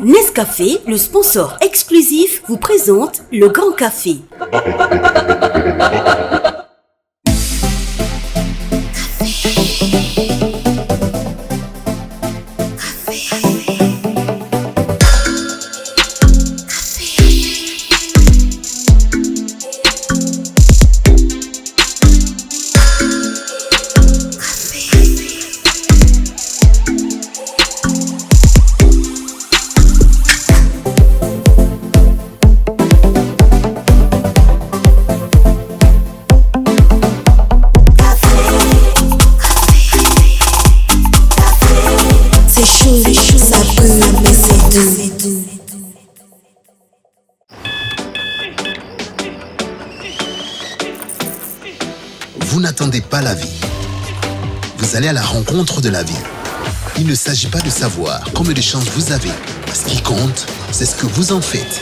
Nescafé, le sponsor exclusif, vous présente le Grand Café. Vous n'attendez pas la vie. Vous allez à la rencontre de la vie. Il ne s'agit pas de savoir combien de chances vous avez. Ce qui compte, c'est ce que vous en faites.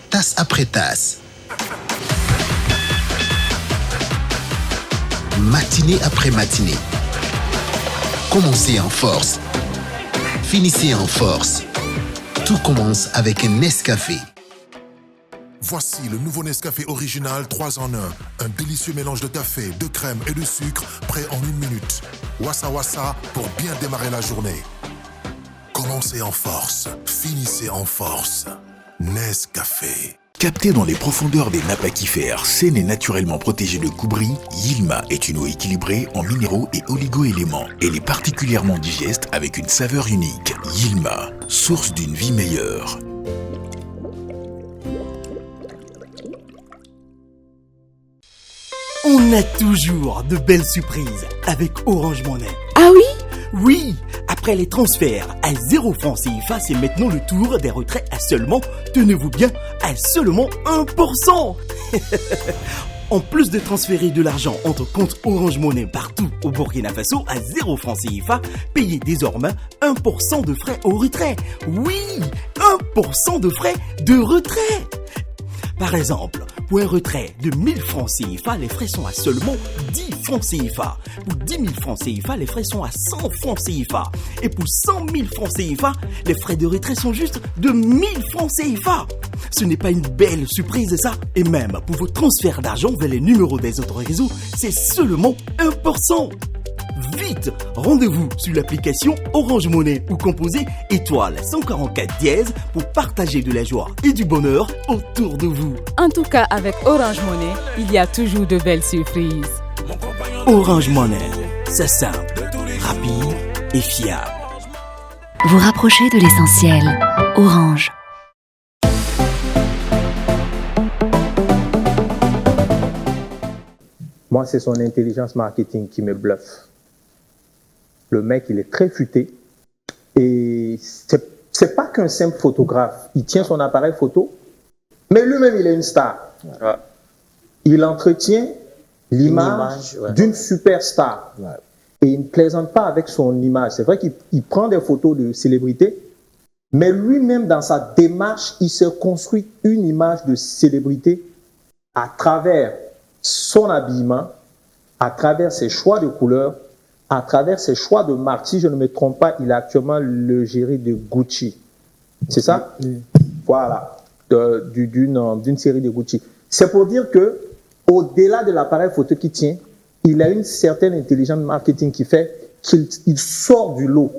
Tasse après tasse. Matinée après matinée. Commencez en force. Finissez en force. Tout commence avec un Nescafé. Voici le nouveau Nescafé original 3 en 1. Un délicieux mélange de café, de crème et de sucre, prêt en 1 minute. Wassa wassa pour bien démarrer la journée. Commencez en force, finissez en force. Nescafé. Capté dans les profondeurs des nappes aquifères, saine et naturellement protégée de coups bris, Yilma est une eau équilibrée en minéraux et oligo-éléments. Elle est particulièrement digeste avec une saveur unique. Yilma, source d'une vie meilleure. On a toujours de belles surprises avec Orange Money. Ah oui? Oui, après les transferts à 0 francs CFA, c'est maintenant le tour des retraits à seulement, tenez-vous bien, à seulement 1%. En plus de transférer de l'argent entre comptes Orange Money partout au Burkina Faso à 0 francs CFA, payez désormais 1% de frais au retrait. Oui, 1% de frais de retrait. Par exemple, pour un retrait de 1000 francs CFA, les frais sont à seulement 10 francs CFA. Pour 10 000 francs CFA, les frais sont à 100 francs CFA. Et pour 100 000 francs CFA, les frais de retrait sont juste de 1000 francs CFA. Ce n'est pas une belle surprise ça? Et même pour vos transferts d'argent vers les numéros des autres réseaux, c'est seulement 1%. Vite, rendez-vous sur l'application Orange Money ou composez étoile 144 dièse pour partager de la joie et du bonheur autour de vous. En tout cas, avec Orange Money, il y a toujours de belles surprises. Orange Money, c'est simple, rapide et fiable. Vous rapprochez de l'essentiel. Orange. Moi, c'est son intelligence marketing qui me bluffe. Le mec, il est très futé. Et c'est pas qu'un simple photographe. Il tient son appareil photo, mais lui-même, il est une star. Ouais. Il entretient l'image d'une superstar. Ouais. Et il ne plaisante pas avec son image. C'est vrai qu'il prend des photos de célébrités, mais lui-même, dans sa démarche, il se construit une image de célébrité à travers son habillement, à travers ses choix de couleurs, à travers ses choix de marque. Si je ne me trompe pas, il est actuellement le géré de Gucci. C'est ça? Oui. Voilà. D'une série de Gucci. C'est pour dire que, au-delà de l'appareil photo qu'il tient, il a une certaine intelligence marketing qui fait qu'il sort du lot.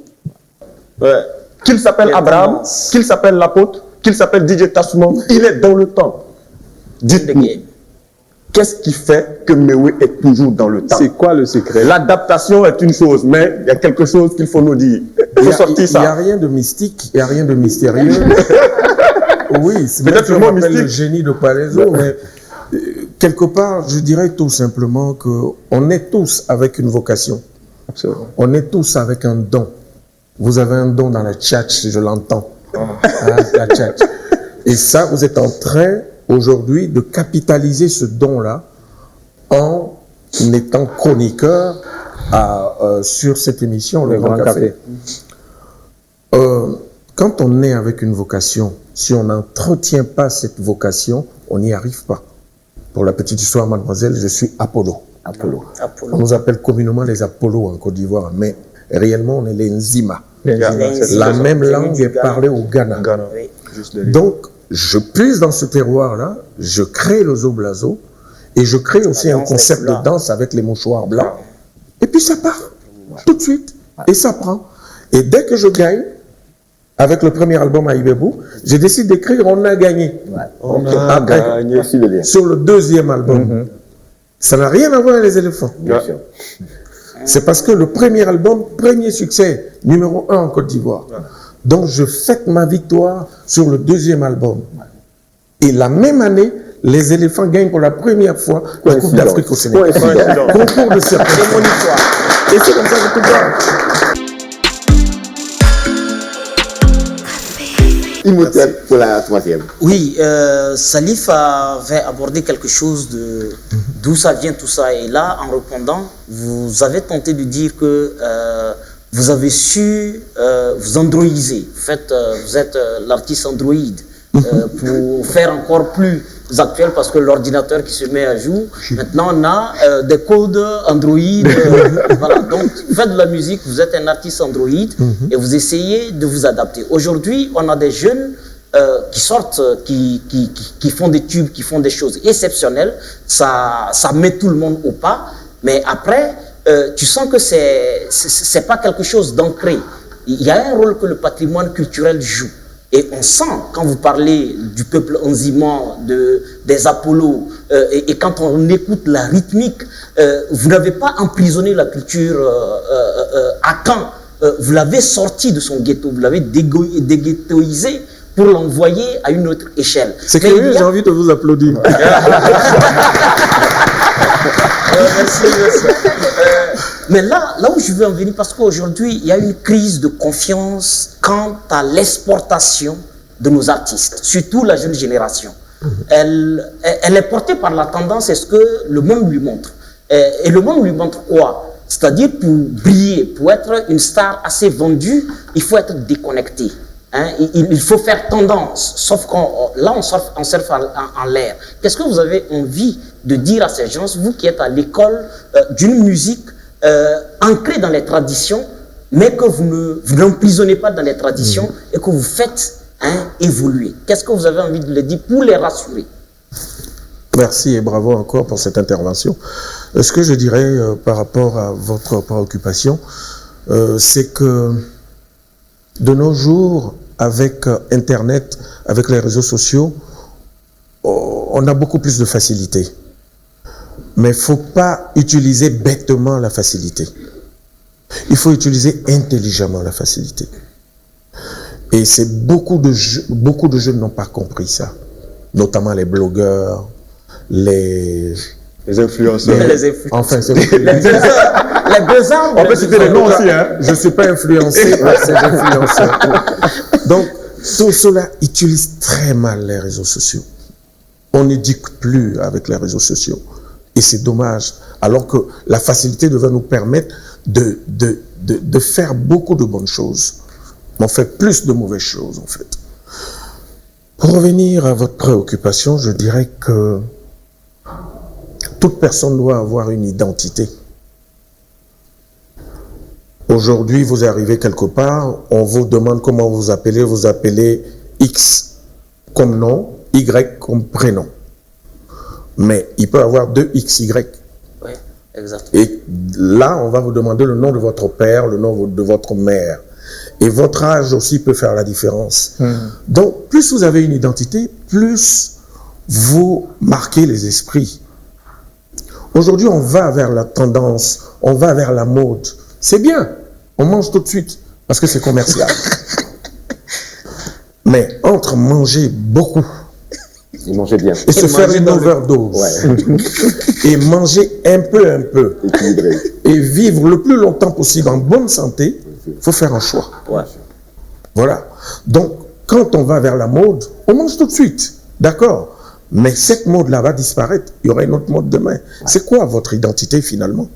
Ouais. Qu'il s'appelle Abraham, qu'il s'appelle l'apôtre, qu'il s'appelle DJ Tassoumam, il est dans le temps. Dites-moi. Qu'est-ce qui fait que Mewe est toujours dans le temps? C'est quoi le secret? L'adaptation est une chose, mais il y a quelque chose qu'il faut nous dire. Il n'y a rien de mystique, il n'y a rien de mystérieux. Oui, c'est peut-être le génie de Palaiso, mais quelque part, je dirais tout simplement qu'on est tous avec une vocation. Absolument. On est tous avec un don. Vous avez un don dans la tchatch, je l'entends. La tchatch. Et ça, vous êtes en train aujourd'hui de capitaliser ce don-là en étant chroniqueur sur cette émission, Le Grand Café. Quand on est avec une vocation, si on n'entretient pas cette vocation, on n'y arrive pas. Pour la petite histoire, mademoiselle, je suis Apollo. On nous appelle communément les Apollos en Côte d'Ivoire, mais réellement on est les Nzima. La même langue est parlée au Ghana. Donc, je puise dans ce terroir-là, je crée le Zoblazo et je crée aussi un concept de danse avec les mouchoirs blancs. Et puis ça part tout de suite et ça prend. Et dès que je gagne, avec le premier album à Ibebou, j'ai décidé d'écrire On a gagné. On a gagné sur le deuxième album. Ça n'a rien à voir avec les éléphants. C'est parce que le premier album, premier succès, numéro 1 en Côte d'Ivoire. Donc je fête ma victoire sur le deuxième album. Et la même année, les éléphants gagnent pour la première fois la Coupe d'Afrique au Sénégal. Concours de cirque. C'est mon histoire. Et c'est comme ça que tout va. Imhotep pour la troisième. Oui, Salif avait abordé quelque chose de d'où ça vient tout ça. Et là, en répondant, vous avez tenté de dire que vous avez su vous androïdiser. En fait, vous êtes l'artiste androïde pour faire encore plus actuel parce que l'ordinateur qui se met à jour, maintenant on a des codes Android. Voilà. Donc, vous faites de la musique, vous êtes un artiste Android et vous essayez de vous adapter. Aujourd'hui, on a des jeunes qui sortent, qui font des tubes, qui font des choses exceptionnelles. Ça met tout le monde au pas. Mais après, tu sens que c'est pas quelque chose d'ancré. Il y a un rôle que le patrimoine culturel joue. Et on sent, quand vous parlez du peuple enzyman, des Apollos, et quand on écoute la rythmique, vous n'avez pas emprisonné la culture à Caen. Vous l'avez sorti de son ghetto, vous l'avez déghettoisé pour l'envoyer à une autre échelle. C'est curieux, j'ai envie de vous applaudir. Merci. Mais là où je veux en venir, parce qu'aujourd'hui, il y a une crise de confiance quant à l'exportation de nos artistes, surtout la jeune génération. Elle est portée par la tendance, est-ce que le monde lui montre. Et le monde lui montre quoi? C'est-à-dire, pour briller, pour être une star assez vendue, il faut être déconnecté. Hein? Il faut faire tendance, sauf là on surfe en l'air. Qu'est-ce que vous avez envie de dire à ces gens, vous qui êtes à l'école d'une musique ancrée dans les traditions, mais que vous n'emprisonnez pas dans les traditions et que vous faites évoluer? Qu'est-ce que vous avez envie de leur dire pour les rassurer? Merci et bravo encore pour cette intervention. Ce que je dirais par rapport à votre préoccupation, c'est que de nos jours, avec Internet, avec les réseaux sociaux, on a beaucoup plus de facilité. Mais il ne faut pas utiliser bêtement la facilité. Il faut utiliser intelligemment la facilité. Et c'est beaucoup de jeunes n'ont pas compris ça. Notamment les blogueurs, les influenceurs. Enfin, c'est les deux ans. On peut citer les noms aussi. Hein? Je ne suis pas influencé par ces influenceurs. Donc, tout cela utilise très mal les réseaux sociaux. On n'éduque plus avec les réseaux sociaux. Et c'est dommage. Alors que la facilité devait nous permettre de faire beaucoup de bonnes choses. Mais on fait plus de mauvaises choses, en fait. Pour revenir à votre préoccupation, je dirais que toute personne doit avoir une identité. Aujourd'hui, vous arrivez quelque part, on vous demande comment vous appelez X comme nom, Y comme prénom. Mais il peut avoir deux XY. Oui, exactement. Et là, on va vous demander le nom de votre père, le nom de votre mère. Et votre âge aussi peut faire la différence. Donc, plus vous avez une identité, plus vous marquez les esprits. Aujourd'hui, on va vers la tendance, on va vers la mode. C'est bien, on mange tout de suite, parce que c'est commercial. Mais entre manger beaucoup et manger bien et se faire une overdose, et manger un peu, équilibré, et vivre le plus longtemps possible en bonne santé, il faut faire un choix. Voilà. Donc, quand on va vers la mode, on mange tout de suite, d'accord. Mais cette mode-là va disparaître. Il y aura une autre mode demain. C'est quoi votre identité finalement?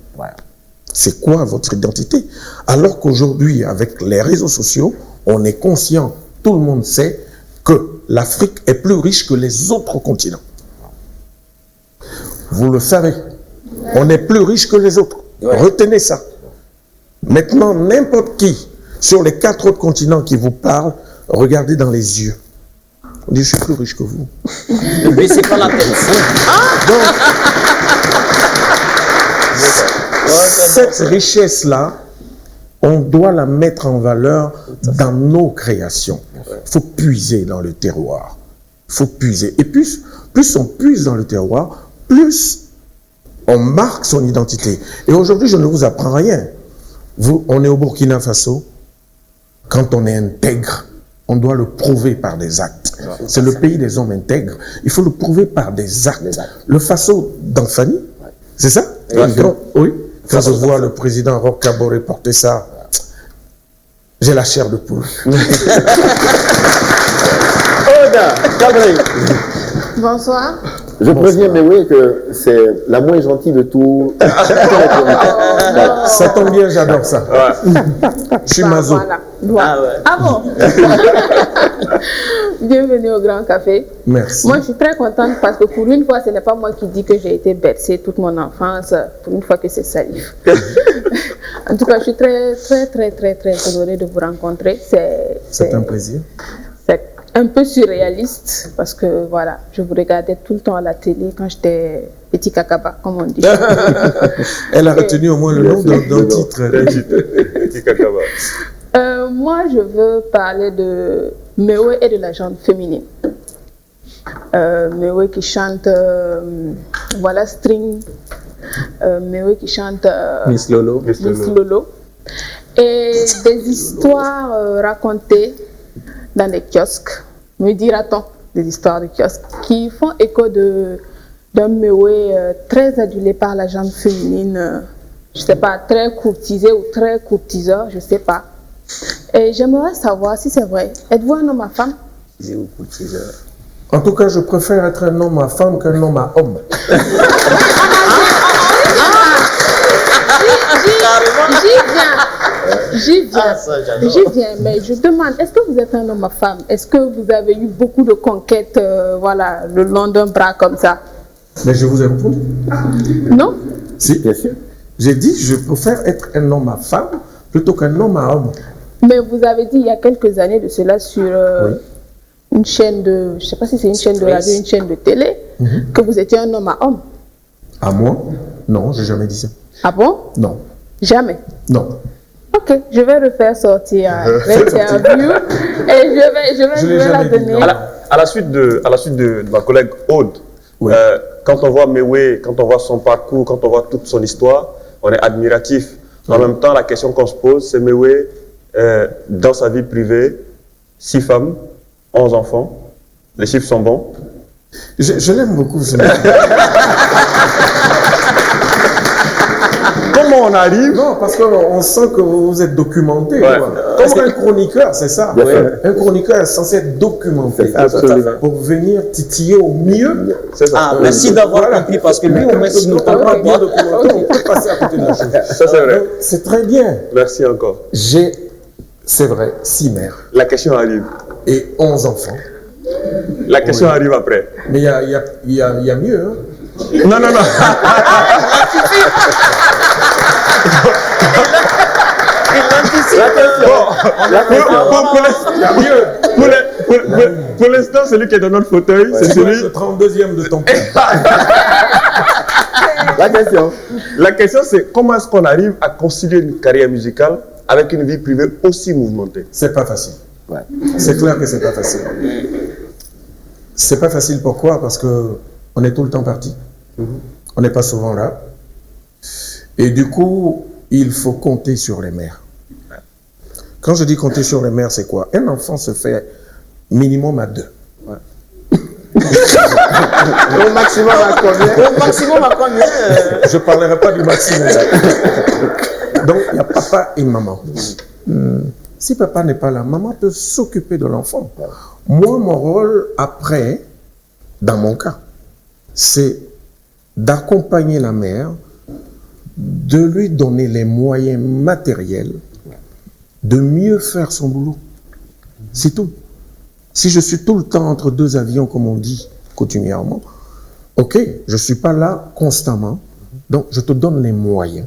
C'est quoi votre identité? Alors qu'aujourd'hui, avec les réseaux sociaux, on est conscient, tout le monde sait que l'Afrique est plus riche que les autres continents. Vous le savez. On est plus riche que les autres. Retenez ça. Maintenant, n'importe qui Sur les 4 autres continents qui vous parlent, regardez dans les yeux. On dit, je suis plus riche que vous. Ne baissez pas la tête. Cette richesse-là, on doit la mettre en valeur dans nos créations. Il faut puiser dans le terroir. Il faut puiser. Et plus on puise dans le terroir, plus on marque son identité. Et aujourd'hui, je ne vous apprends rien. On est au Burkina Faso. Quand on est intègre, on doit le prouver par des actes. C'est le pays des hommes intègres. Il faut le prouver par des actes. Le Faso d'Anfani, c'est ça? Oui. Quand je vois le président Roch Kaboré porter ça, j'ai la chair de poule. Bonsoir. Je préviens Mewe que c'est la moins gentille de tout. Ça tombe bien, j'adore ça. Je suis mazo. Voilà. Ah bon. Bienvenue au Grand Café. Merci. Moi, je suis très contente parce que pour une fois, ce n'est pas moi qui dis que j'ai été bercée toute mon enfance. Pour une fois que c'est Salif. En tout cas, je suis très honorée de vous rencontrer. C'est un plaisir. C'est un peu surréaliste parce que voilà, je vous regardais tout le temps à la télé quand j'étais petit cacaba, comme on dit. Elle a retenu au moins le nom d'un titre. Petit cacaba. Moi, je veux parler de Mewe et de la gente féminine. Mewe qui chante voilà String, Mewe qui chante Miss Lolo. Et des histoires racontées dans les kiosques, me dira-t-on, des histoires de kiosques qui font écho d'un Mewe très adulé par la gente féminine, je ne sais pas, très courtisé ou très courtiseur, je ne sais pas. Et j'aimerais savoir si c'est vrai. Êtes-vous un homme à femme? En tout cas, je préfère être un homme à femme qu'un homme à homme. J'y viens, mais je demande, est-ce que vous êtes un homme à femme? Est-ce que vous avez eu beaucoup de conquêtes, voilà, le long d'un bras comme ça? Mais je vous épouse. Non? Si, bien sûr. J'ai dit, je préfère être un homme à femme plutôt qu'un homme à homme. Mais vous avez dit il y a quelques années de cela sur une chaîne de, je ne sais pas si c'est une chaîne de radio, une chaîne de télé, que vous étiez un homme à homme. À moi? Non, je n'ai jamais dit ça. Ah bon? Non. Jamais? Non. Ok, je vais refaire sortir l'interview et je vais la donner. À la suite de ma collègue Aude, quand on voit Mewe, quand on voit son parcours, quand on voit toute son histoire, on est admiratif. En même temps, la question qu'on se pose, c'est Mewe, dans sa vie privée, 6 femmes, 11 enfants. Les chiffres sont bons. Je l'aime beaucoup, ce mec. Comment on arrive? Non, parce qu'on sent que vous êtes documenté. Ouais. Comme un chroniqueur, c'est ça. Un chroniqueur est censé être documenté. Pour venir titiller au mieux. C'est ça. Ah, merci d'avoir compris, parce que lui, au moins, si nous parlons pas bien documenté, on peut passer à côté de la chose. Ça, c'est vrai. C'est très bien. Merci encore. C'est vrai, 6 mères. La question arrive. Et 11 enfants. La question arrive après. Mais il y a mieux. Hein? Non. Pour l'instant, celui qui est dans notre fauteuil, c'est celui... le 32e de ton père. La question, c'est comment est-ce qu'on arrive à concilier une carrière musicale avec une vie privée aussi mouvementée? C'est pas facile. Ouais. C'est clair que c'est pas facile. C'est pas facile, pourquoi? Parce que on est tout le temps parti. On n'est pas souvent là. Et du coup, il faut compter sur les mères. Quand je dis compter sur les mères, c'est quoi? Un enfant se fait minimum à 2. Ouais. Au maximum à combien? Au maximum à combien? Je ne parlerai pas du maximum. Donc, il y a papa et maman. Si papa n'est pas là, maman peut s'occuper de l'enfant. Moi, mon rôle après, dans mon cas, c'est d'accompagner la mère, de lui donner les moyens matériels de mieux faire son boulot. C'est tout. Si je suis tout le temps entre 2 avions, comme on dit coutumièrement, ok, je ne suis pas là constamment, donc je te donne les moyens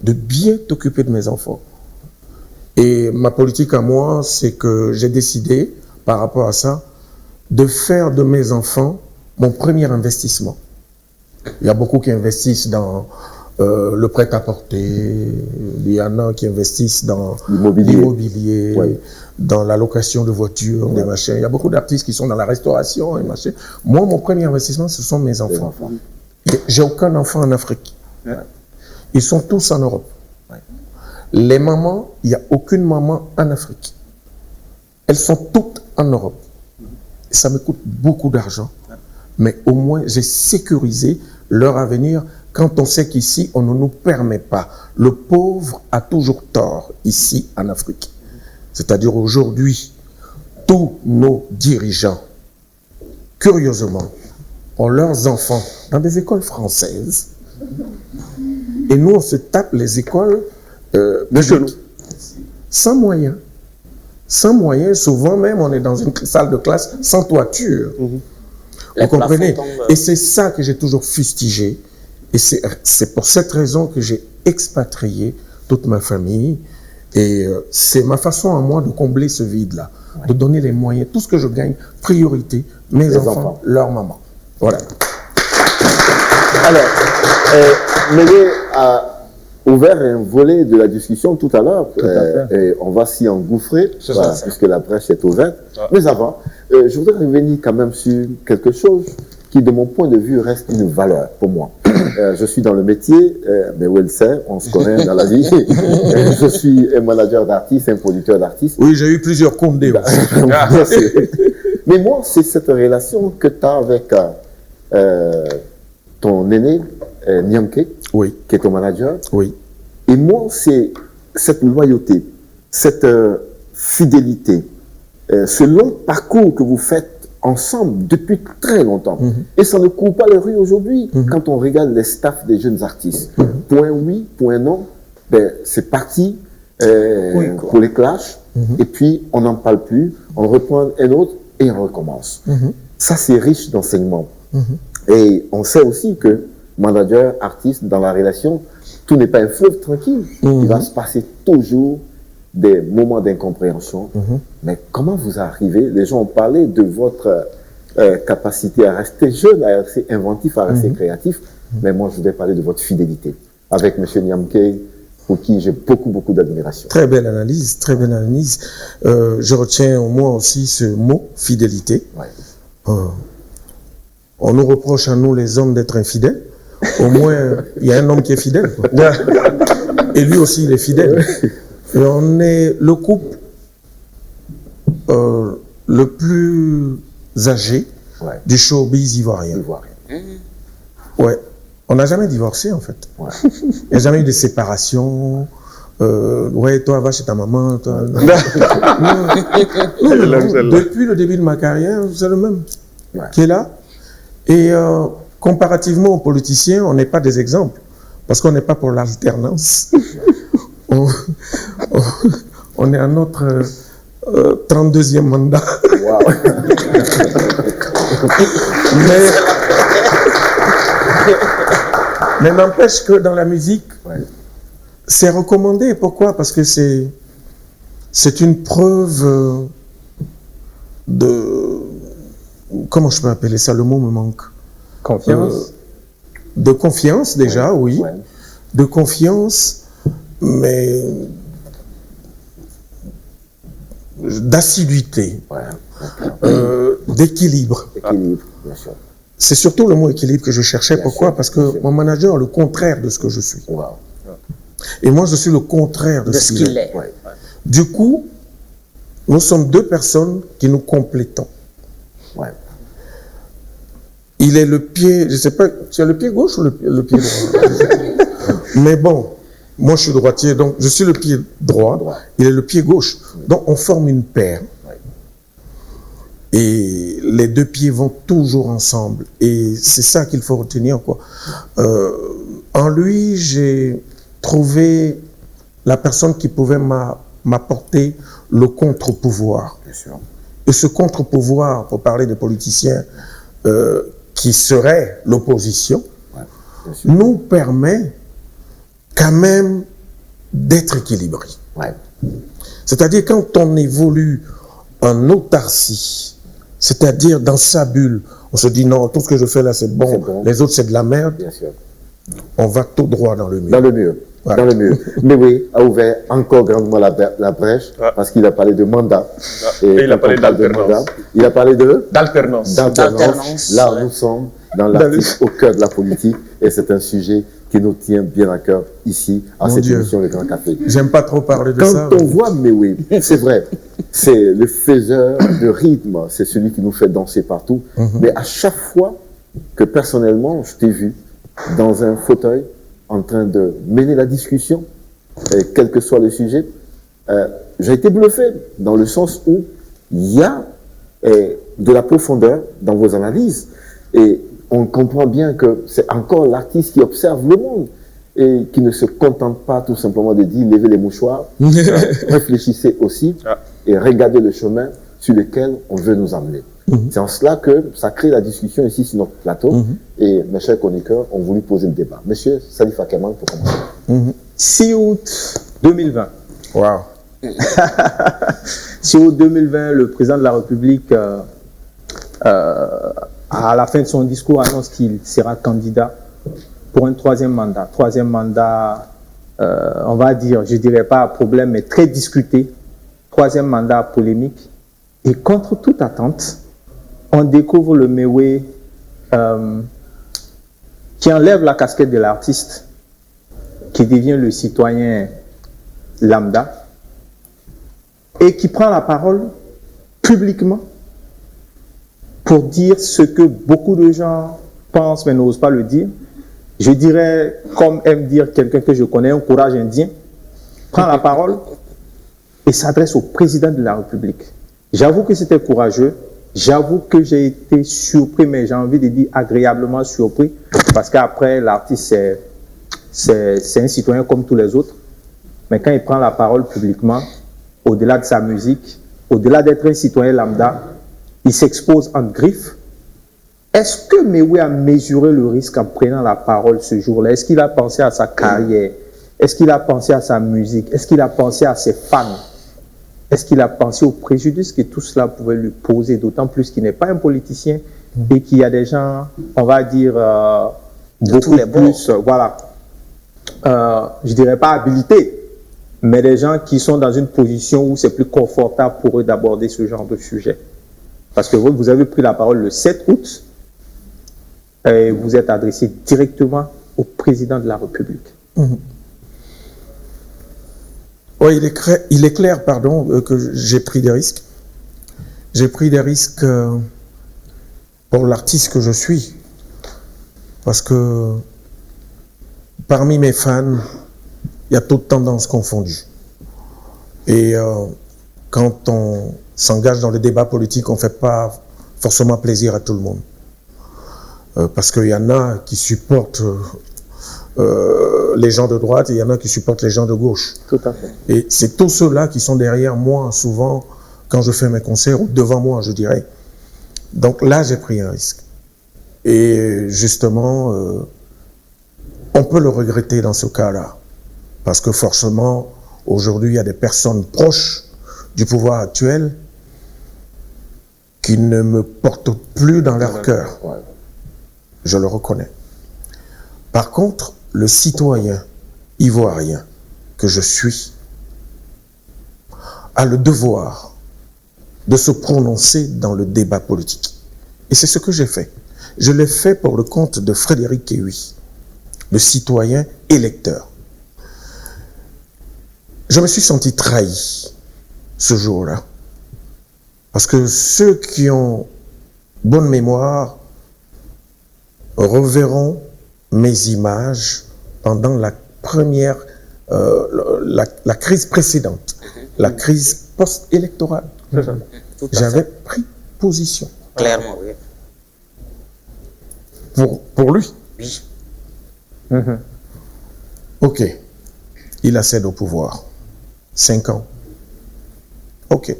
de bien t'occuper de mes enfants. Et ma politique à moi, c'est que j'ai décidé, par rapport à ça, de faire de mes enfants mon premier investissement. Il y a beaucoup qui investissent dans le prêt-à-porter, il y en a qui investissent dans l'immobilier, dans la location de voitures, des machins. Il y a beaucoup d'artistes qui sont dans la restauration et machin. Moi, mon premier investissement, ce sont mes enfants. J'ai aucun enfant en Afrique. Ils sont tous en Europe. Les mamans, il n'y a aucune maman en Afrique. Elles sont toutes en Europe. Ça me coûte beaucoup d'argent, mais au moins j'ai sécurisé leur avenir quand on sait qu'ici, on ne nous permet pas. Le pauvre a toujours tort ici en Afrique. C'est-à-dire aujourd'hui, tous nos dirigeants, curieusement, ont leurs enfants dans des écoles françaises. Et nous, on se tape les écoles sans moyens. Sans moyens, souvent même, on est dans une salle de classe sans toiture. Vous comprenez? Et c'est ça que j'ai toujours fustigé. Et c'est pour cette raison que j'ai expatrié toute ma famille. Et c'est ma façon à moi de combler ce vide-là, de donner les moyens. Tout ce que je gagne, priorité, mes enfants, leur maman. Voilà. Alors, Méwé a ouvert un volet de la discussion tout à l'heure. Et on va s'y engouffrer, puisque la brèche est ouverte. Mais avant, je voudrais revenir quand même sur quelque chose qui, de mon point de vue, reste une valeur pour moi. Je suis dans le métier, mais où elle sait, on se connaît dans la vie. Je suis un manager d'artistes, un producteur d'artistes. Oui, j'ai eu plusieurs condés. Mais moi, c'est cette relation que tu as avec ton aîné, Niamke, qui est ton manager. Et moi, c'est cette loyauté, cette fidélité, ce long parcours que vous faites ensemble depuis très longtemps. Et ça ne court pas les rues aujourd'hui. Quand on regarde les staffs des jeunes artistes, point oui, point non, ben, c'est parti pour les clashs. Et puis, on n'en parle plus, on reprend un autre et on recommence. Ça, c'est riche d'enseignement. Et on sait aussi que manager, artiste, dans la relation, tout n'est pas un fleuve tranquille. Il va se passer toujours des moments d'incompréhension. Mais comment vous arrivez? Les gens ont parlé de votre capacité à rester jeune, à rester inventif, à rester créatif. Mais moi, je voudrais parler de votre fidélité avec M. Niamke, pour qui j'ai beaucoup d'admiration. Très belle analyse, très belle analyse. Je retiens au moins aussi ce mot, fidélité. On nous reproche à nous, les hommes, d'être infidèles. Au moins, il y a un homme qui est fidèle. Et lui aussi, il est fidèle. Et on est le couple le plus âgé du showbiz ivoirien. Ouais. On n'a jamais divorcé, en fait. Il n'y a jamais eu de séparation. Ouais, toi, va chez ta maman. Toi... non, depuis le début de ma carrière, c'est le même qui est là. Et comparativement aux politiciens, on n'est pas des exemples. Parce qu'on n'est pas pour l'alternance. On est à notre 32e mandat. Mais n'empêche que dans la musique, c'est recommandé. Pourquoi? Parce que c'est une preuve de... Comment je peux appeler ça? Le mot me manque. Confiance. De confiance déjà, oui. De confiance, mais d'assiduité, d'équilibre. Équilibre, bien sûr. C'est surtout le mot équilibre que je cherchais. Pourquoi? Parce que mon manager est le contraire de ce que je suis. Et moi, je suis le contraire de ce qu'il est. Du coup, nous sommes deux personnes qui nous complétons. Il est le pied, je ne sais pas, tu as le pied gauche ou le pied droit? Mais bon, moi je suis droitier, donc je suis le pied droit, il est le pied gauche. Donc on forme une paire. Et les deux pieds vont toujours ensemble. Et c'est ça qu'il faut retenir, quoi. En lui, j'ai trouvé la personne qui pouvait m'apporter le contre-pouvoir. Et ce contre-pouvoir, pour parler des politiciens, qui serait l'opposition, nous permet quand même d'être équilibrés. C'est-à-dire quand on évolue en autarcie, c'est-à-dire dans sa bulle, on se dit non, tout ce que je fais là c'est bon, les autres c'est de la merde. Bien sûr. On va tout droit dans le mur. Dans le mur. Voilà. Dans le mur. Mais oui, a ouvert encore grandement la brèche parce qu'il a parlé de mandat. Et il a parlé d'alternance. Il a parlé de d'alternance. Là, nous sommes dans l'artiste au cœur de la politique et c'est un sujet qui nous tient bien à cœur ici, à cette émission Le Grand Café. J'aime pas trop parler de ça. Quand on voit, mais oui, c'est vrai, c'est le faiseur de rythme, c'est celui qui nous fait danser partout. Mais à chaque fois que personnellement, je t'ai vu dans un fauteuil en train de mener la discussion, quel que soit le sujet, j'ai été bluffé dans le sens où il y a de la profondeur dans vos analyses et on comprend bien que c'est encore l'artiste qui observe le monde et qui ne se contente pas tout simplement de dire levez les mouchoirs, réfléchissez aussi et regardez le chemin sur lequel on veut nous amener. C'est en cela que ça crée la discussion ici sur notre plateau et mes chers chroniqueurs ont voulu poser le débat. Monsieur Salif Akeman, pour commencer. 6 août 2020. Wow. 6 août 2020, le président de la République, à la fin de son discours, annonce qu'il sera candidat pour un troisième mandat. Troisième mandat, on va dire, je dirais pas problème, mais très discuté. Troisième mandat polémique. Et contre toute attente, on découvre le Mewe qui enlève la casquette de l'artiste, qui devient le citoyen lambda, et qui prend la parole publiquement pour dire ce que beaucoup de gens pensent mais n'osent pas le dire. Je dirais, comme aime dire quelqu'un que je connais, un courage indien, prend la parole et s'adresse au président de la République. J'avoue que c'était courageux, j'avoue que j'ai été surpris, mais j'ai envie de dire agréablement surpris, parce qu'après, l'artiste, c'est un citoyen comme tous les autres, mais quand il prend la parole publiquement, au-delà de sa musique, au-delà d'être un citoyen lambda, il s'expose en griffe. Est-ce que Mewe a mesuré le risque en prenant la parole ce jour-là? Est-ce qu'il a pensé à sa carrière? Est-ce qu'il a pensé à sa musique? Est-ce qu'il a pensé à ses fans? Est-ce qu'il a pensé au préjudice que tout cela pouvait lui poser, d'autant plus qu'il n'est pas un politicien et qu'il y a des gens, on va dire, beaucoup plus, voilà, je dirais pas habilités, mais des gens qui sont dans une position où c'est plus confortable pour eux d'aborder ce genre de sujet. Parce que vous avez pris la parole le 7 août et vous êtes adressé directement au président de la République. Oui, il est clair, que j'ai pris des risques. J'ai pris des risques pour l'artiste que je suis. Parce que parmi mes fans, il y a toutes tendances confondues. Et quand on s'engage dans le débat politique, on ne fait pas forcément plaisir à tout le monde. Parce qu'il y en a qui supportent les gens de droite et il y en a qui supportent les gens de gauche. Tout à fait. Et c'est tous ceux-là qui sont derrière moi, souvent, quand je fais mes concerts, ou devant moi, je dirais. Donc là, j'ai pris un risque. Et justement, on peut le regretter dans ce cas-là. Parce que forcément, aujourd'hui, il y a des personnes proches du pouvoir actuel qui ne me portent plus dans leur cœur. Je le reconnais. Par contre, le citoyen ivoirien que je suis a le devoir de se prononcer dans le débat politique. Et c'est ce que j'ai fait. Je l'ai fait pour le compte de Frédéric Kéhui, le citoyen électeur. Je me suis senti trahi ce jour-là. Parce que ceux qui ont bonne mémoire reverront mes images pendant la première, la crise précédente, la crise post-électorale. J'avais pris position. Clairement, oui. Pour lui. Oui. Ok. Il accède au pouvoir. 5 ans. Ok.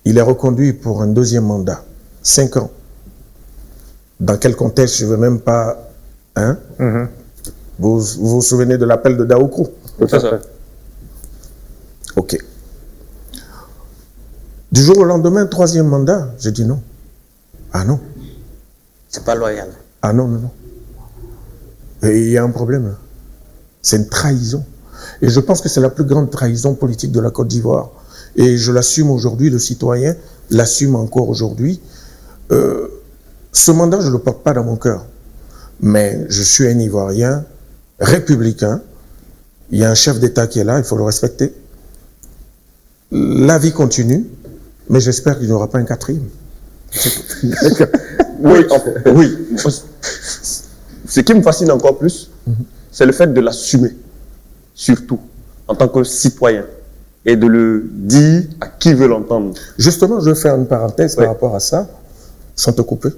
Il est reconduit pour un deuxième mandat. 5 ans. Dans quel contexte, je ne veux même pas... Hein? Vous vous souvenez de l'appel de Daoukrou? C'est ça. Ok. Du jour au lendemain, 3e mandat, j'ai dit non. Ah non. C'est pas loyal. Ah non, non, non. Et il y a un problème là. C'est une trahison. Et je pense que c'est la plus grande trahison politique de la Côte d'Ivoire. Et je l'assume aujourd'hui, le citoyen l'assume encore aujourd'hui. Ce mandat, je ne le porte pas dans mon cœur. Mais je suis un Ivoirien républicain. Il y a un chef d'État qui est là, il faut le respecter. La vie continue, mais j'espère qu'il n'y aura pas un 4e. Oui, oui. Ce qui me fascine encore plus, c'est le fait de l'assumer, surtout, en tant que citoyen, et de le dire à qui veut l'entendre. Justement, je vais faire une parenthèse par rapport à ça, sans te couper.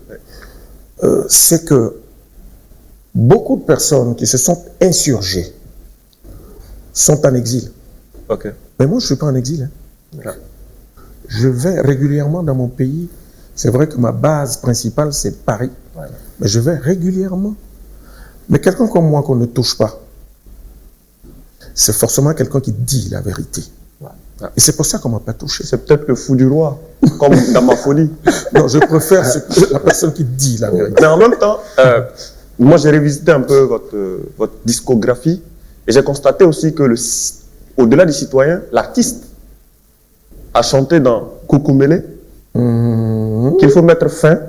C'est que beaucoup de personnes qui se sont insurgées sont en exil. Mais moi, je ne suis pas en exil. Hein. Je vais régulièrement dans mon pays. C'est vrai que ma base principale, c'est Paris. Mais je vais régulièrement. Mais quelqu'un comme moi qu'on ne touche pas, c'est forcément quelqu'un qui dit la vérité. Et c'est pour ça qu'on ne m'a pas touché. C'est peut-être le fou du roi, comme dans ma folie. Non, je préfère la personne qui dit la vérité. Mais en même temps, moi j'ai révisité un peu votre discographie et j'ai constaté aussi que au-delà du citoyen, l'artiste a chanté dans Koukoumélé qu'il faut mettre fin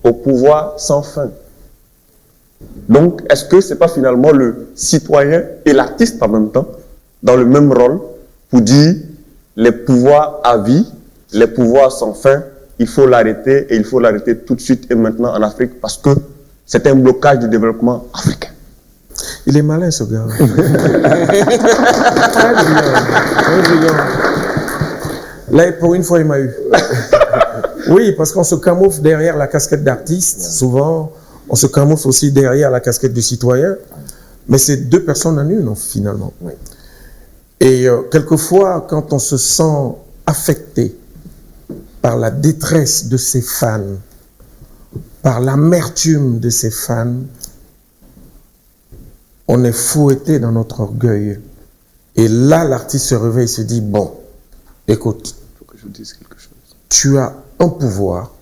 au pouvoir sans fin. Donc, est-ce que ce n'est pas finalement le citoyen et l'artiste en même temps, dans le même rôle, pour dire les pouvoirs à vie, les pouvoirs sans fin, il faut l'arrêter et il faut l'arrêter tout de suite et maintenant en Afrique parce que c'est un blocage du développement africain. Il est malin ce gars. Là, pour une fois, il m'a eu. Oui, parce qu'on se camoufle derrière la casquette d'artiste, souvent. On se camoufle aussi derrière la casquette de citoyen. Mais c'est deux personnes en une, finalement. Oui. Et quelquefois, quand on se sent affecté par la détresse de ses fans, par l'amertume de ses fans, on est fouetté dans notre orgueil. Et là, l'artiste se réveille et se dit, bon, écoute, faut que je dise quelque chose. Tu as un pouvoir,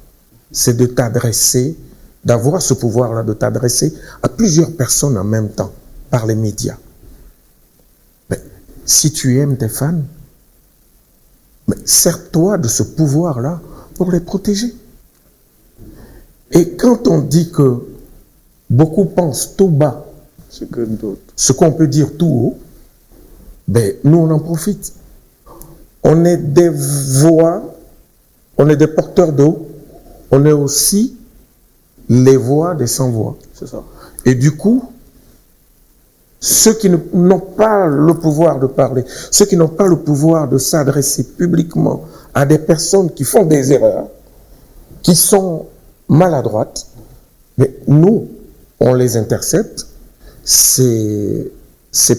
c'est de t'adresser, d'avoir ce pouvoir-là, de t'adresser à plusieurs personnes en même temps, par les médias. Mais si tu aimes tes fans, sers-toi de ce pouvoir-là pour les protéger. Et quand on dit que beaucoup pensent tout bas, ce qu'on peut dire tout haut, ben, nous on en profite. On est des voix, on est des porteurs d'eau, on est aussi les voix des sans-voix. C'est ça. Et du coup, ceux qui n'ont pas le pouvoir de parler, ceux qui n'ont pas le pouvoir de s'adresser publiquement à des personnes qui font des erreurs, qui sont maladroites, mais nous, on les intercepte. Ces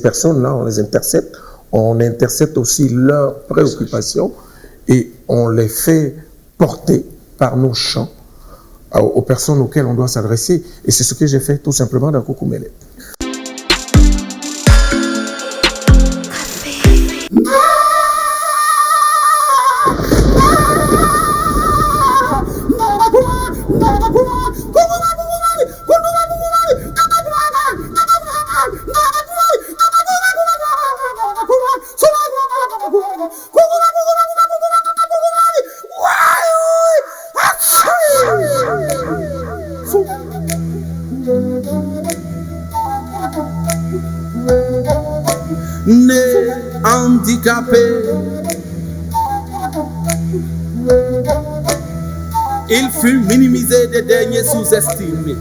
personnes-là, on les intercepte. On intercepte aussi leurs préoccupations et on les fait porter par nos chants aux personnes auxquelles on doit s'adresser. Et c'est ce que j'ai fait tout simplement dans Koukoumélé. Né handicapé, il fut minimisé des derniers sous-estimés.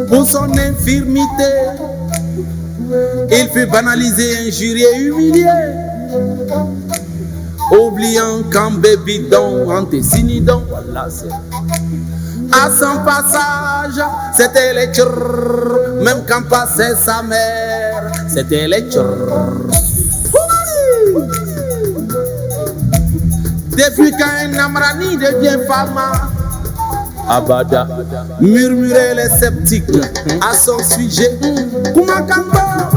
Pour son infirmité, il fut banalisé, injurié, humilié, oubliant qu'en bébidon, en dessinidon, voilà c'est. À son passage, c'était les tchurr, même quand passait sa mère, c'était les tchurr. Depuis qu'un Amrani devient fama, Abada, murmurait les sceptiques à son sujet. Koumakamba,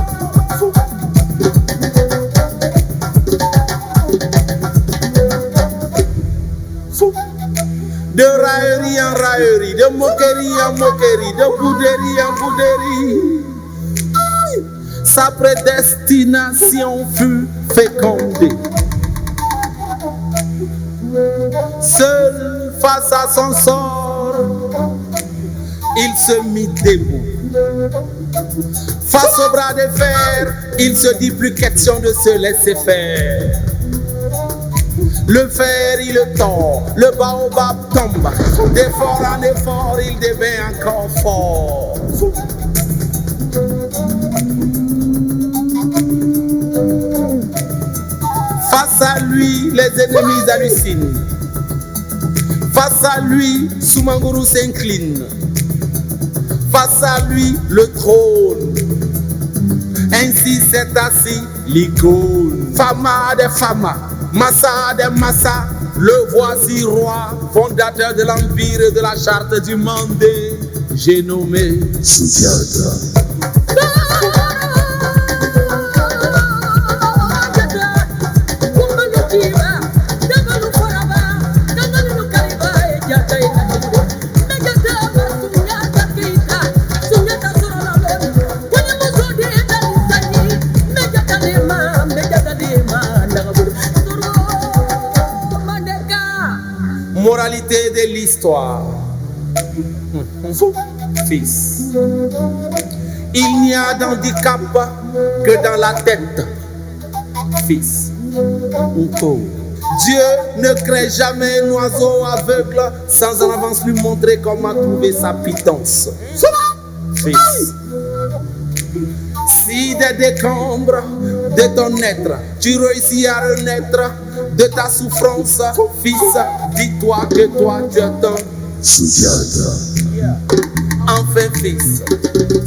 raillerie en raillerie, de moquerie en moquerie, de bouderie en bouderie. Sa prédestination fut fécondée. Seul face à son sort, il se mit debout. Face au bras de fer, il se dit plus question de se laisser faire. Le fer, il le tord, le baobab tombe. D'effort en effort, il devient encore fort. Face à lui, les ennemis hallucinent. Face à lui, Soumanguru s'incline. Face à lui, le trône. Ainsi s'est assis l'icône. Fama de Fama, Massa de Massa, le voici roi, fondateur de l'empire et de la charte du Mandé. J'ai nommé Soutiata. Moralité de l'histoire. Fils, il n'y a d'handicap que dans la tête. Fils, Dieu ne crée jamais un oiseau aveugle sans en avance lui montrer comment trouver sa pitance. Fils, si des décombres de ton être, tu réussis à renaître de ta souffrance, fils, dis-toi que toi tu es un Soutiata. Enfin fils,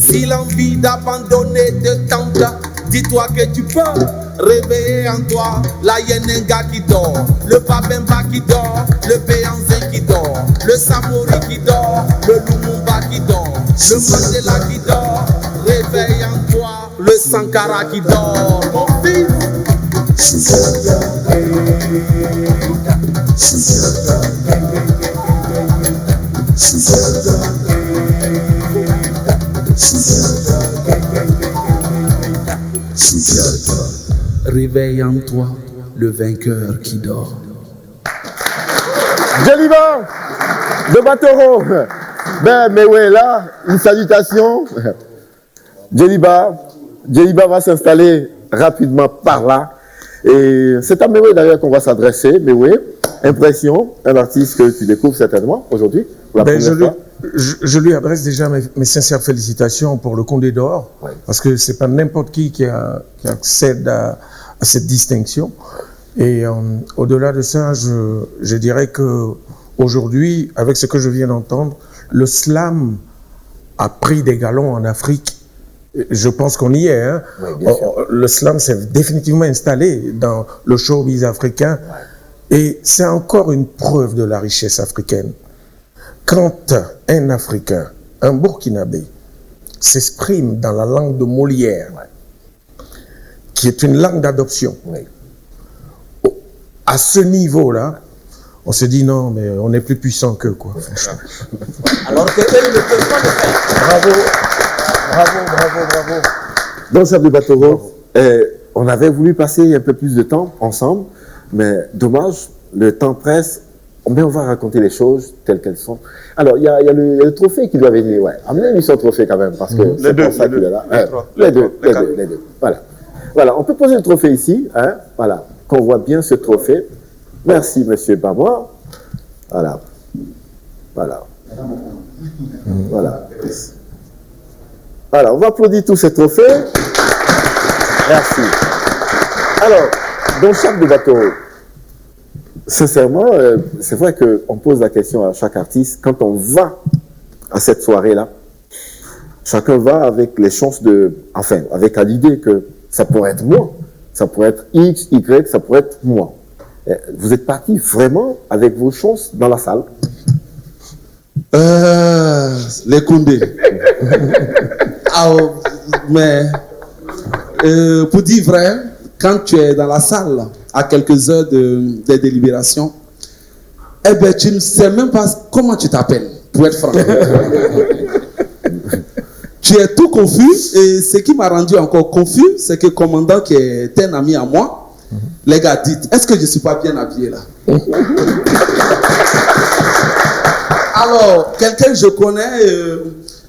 si l'envie d'abandonner te tente, dis-toi que tu peux réveiller en toi la Yenenga qui dort, le Babemba qui dort, le Béanzé qui dort, le Samori qui dort, le Lumumba qui dort, le Mandela qui dort. Réveille en toi le Sankara qui dort, mon fils. Soutiata. Soutiata. Soutiata. Soutiata. Réveille en toi le vainqueur qui dort. Djeliba de Batoro. Ben, mais ouais, là, une salutation. Djeliba va s'installer rapidement par là. Et c'est à Mewe d'ailleurs qu'on va s'adresser. Mewe, impression, un artiste que tu découvres certainement aujourd'hui. Je lui adresse déjà mes sincères félicitations pour le Condé d'Or, ouais. Parce que c'est pas n'importe qui accède à cette distinction. Et au-delà de ça, je dirais que aujourd'hui, avec ce que je viens d'entendre, le slam a pris des galons en Afrique. Je pense qu'on y est. Hein. Oui, le slam s'est définitivement installé dans le showbiz africain. Ouais. Et c'est encore une preuve de la richesse africaine. Quand un Africain, un Burkinabé, s'exprime dans la langue de Molière, ouais, qui est une langue d'adoption, ouais, à ce niveau-là, on se dit non, mais on est plus puissant qu'eux, quoi. Alors que eux, ils ne peuvent pas le faire. Bravo. Donc, chef de Batoro, on avait voulu passer un peu plus de temps ensemble, mais dommage, le temps presse. Mais on va raconter les choses telles qu'elles sont. Alors, il y a le trophée qui doit venir. Ouais, amenez-lui son trophée quand même, parce que c'est pour ça qu'il est là. Les deux. Voilà, on peut poser le trophée ici, hein, voilà, qu'on voit bien ce trophée. Merci, monsieur Bamois. Voilà. Voilà, on va applaudir tous ces trophées. Merci. Alors, dans chaque de bateau, sincèrement, c'est vrai qu'on pose la question à chaque artiste, quand on va à cette soirée-là, chacun va avec les chances avec l'idée que ça pourrait être moi, ça pourrait être X, Y, ça pourrait être moi. Vous êtes parti vraiment avec vos chances dans la salle? Les Condés. Mais pour dire vrai, quand tu es dans la salle, à quelques heures des délibérations, Eh bien, tu ne sais même pas comment tu t'appelles, pour être franc. Tu es tout confus, et ce qui m'a rendu encore confus, c'est que le commandant, qui est un ami à moi, les gars, dites, est-ce que je ne suis pas bien habillé là? Alors, quelqu'un que je connais,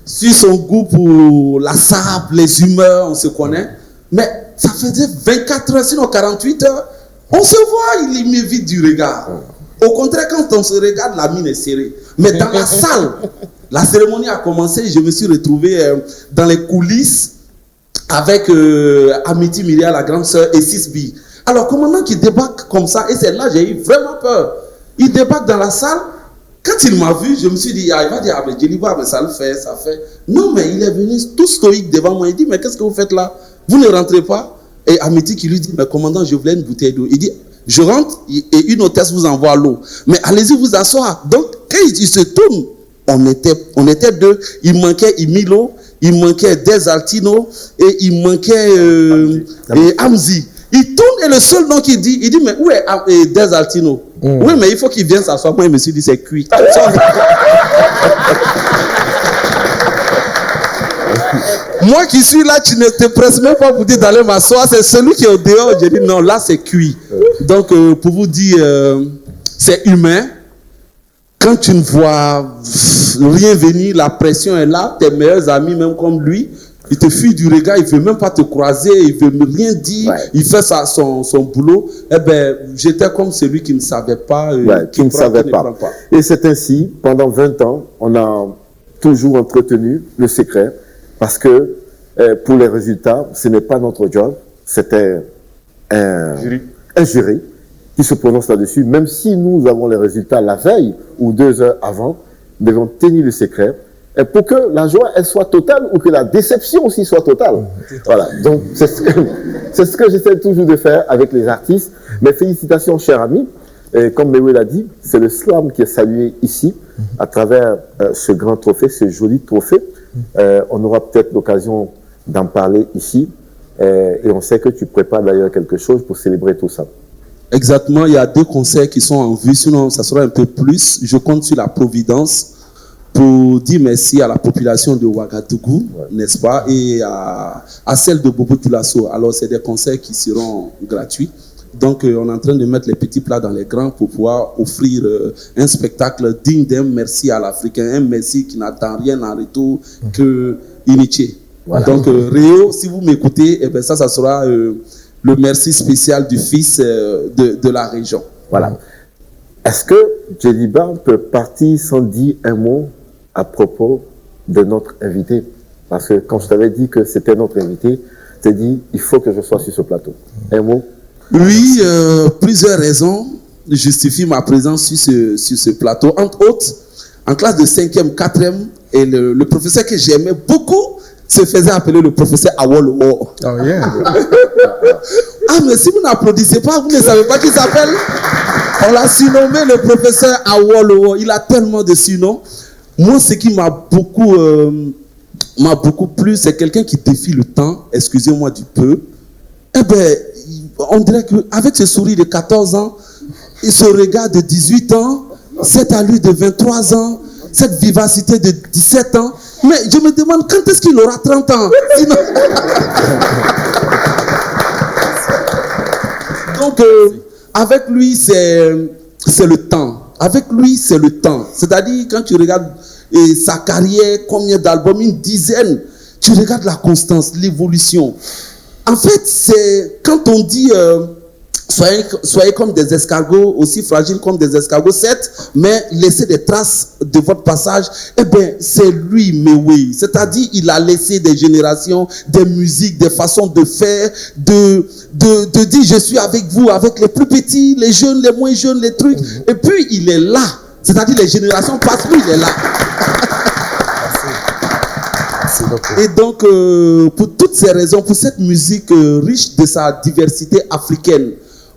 sur son goût pour la sable, les humeurs, on se connaît, mais ça faisait 24 heures, sinon 48 heures, on se voit, il m'évite du regard. Au contraire, quand on se regarde, la mine est serrée. Mais dans la salle, la cérémonie a commencé, je me suis retrouvé dans les coulisses avec Amity Myriam, la grande sœur, et 6B. Alors, commandant qui débarque comme ça, et c'est là j'ai eu vraiment peur. Il débarque dans la salle. Quand il m'a vu, je me suis dit, ah, il va dire, ah, mais Djeliba, mais ça le fait, ça fait. Non, mais il est venu tout stoïque devant moi. Il dit, mais qu'est-ce que vous faites là? Vous ne rentrez pas? Et Amity qui lui dit, mais commandant, je voulais une bouteille d'eau. Il dit, je rentre et une hôtesse vous envoie l'eau. Mais allez-y vous asseoir. Donc, quand il se tourne, on était deux. Il manquait Emilo, il manquait Desaltino et il manquait Amzi. Il tourne et le seul nom qu'il dit, il dit, mais où est Desaltino? Oui, mais il faut qu'il vienne s'asseoir. Moi, je me suis dit, c'est cuit. Moi qui suis là, tu ne te presses même pas pour dire d'aller m'asseoir. C'est celui qui est au dehors. J'ai dit, non, là, c'est cuit. Donc, pour vous dire, c'est humain. Quand tu ne vois rien venir, la pression est là. Tes meilleurs amis, même comme lui, il te fuit du regard, il ne veut même pas te croiser, il ne veut rien dire, il fait son boulot. Eh bien, j'étais comme celui qui ne savait pas. Qui ne savait pas. Et c'est ainsi, pendant 20 ans, on a toujours entretenu le secret, parce que pour les résultats, ce n'est pas notre job, c'était un jury qui se prononce là-dessus. Même si nous avons les résultats la veille ou 2 heures avant, nous devons tenir le secret. Et pour que la joie, elle soit totale ou que la déception aussi soit totale. Voilà. Donc, c'est ce que j'essaie toujours de faire avec les artistes. Mes félicitations, chers amis. Et comme Mewe l'a dit, c'est le slam qui est salué ici, à travers ce grand trophée, ce joli trophée. On aura peut-être l'occasion d'en parler ici. Et on sait que tu prépares d'ailleurs quelque chose pour célébrer tout ça. Exactement. Il y a 2 concerts qui sont en vue. Sinon, ça sera un peu plus. Je compte sur la Providence pour dire merci à la population de Ouagadougou, n'est-ce pas, et à celle de Bobo Dioulasso. Alors, c'est des concerts qui seront gratuits. Donc, on est en train de mettre les petits plats dans les grands pour pouvoir offrir un spectacle digne d'un merci à l'Africain, un merci qui n'attend rien en retour que initié. Voilà. Donc, Réo, si vous m'écoutez, eh ben ça sera le merci spécial du fils de la région. Voilà. Est-ce que Djeliba peut partir sans dire un mot à propos de notre invité? Parce que quand je t'avais dit que c'était notre invité, je t'ai dit, il faut que je sois sur ce plateau. Un mot? Oui, plusieurs raisons justifient ma présence sur ce plateau. Entre autres, en classe de 5e, 4e, et le professeur que j'aimais beaucoup se faisait appeler le professeur Awolowo. Oh yeah. Ah, mais si vous n'applaudissez pas, vous ne savez pas qui s'appelle? On l'a surnommé le professeur Awolowo. Il a tellement de surnoms. Moi, ce qui m'a beaucoup plu, c'est quelqu'un qui défie le temps, excusez-moi du peu. Eh bien, on dirait qu'avec ce sourire de 14 ans, et ce regard de 18 ans, cette allure de 23 ans, cette vivacité de 17 ans, mais je me demande quand est-ce qu'il aura 30 ans? Sinon... Donc, avec lui, c'est le temps. Avec lui, c'est le temps. C'est-à-dire, quand tu regardes sa carrière, combien d'albums, une dizaine, tu regardes la constance, l'évolution. En fait, c'est quand on dit soyez comme des escargots, aussi fragiles comme des escargots, certes, mais laissez des traces de votre passage. Eh bien, c'est lui, Mewe. C'est-à-dire, il a laissé des générations, des musiques, des façons de faire, de dire je suis avec vous, avec les plus petits, les jeunes, les moins jeunes, les trucs. Et puis, il est là. C'est-à-dire, les générations passent, lui, il est là. Et donc, pour toutes ces raisons, pour cette musique riche de sa diversité africaine,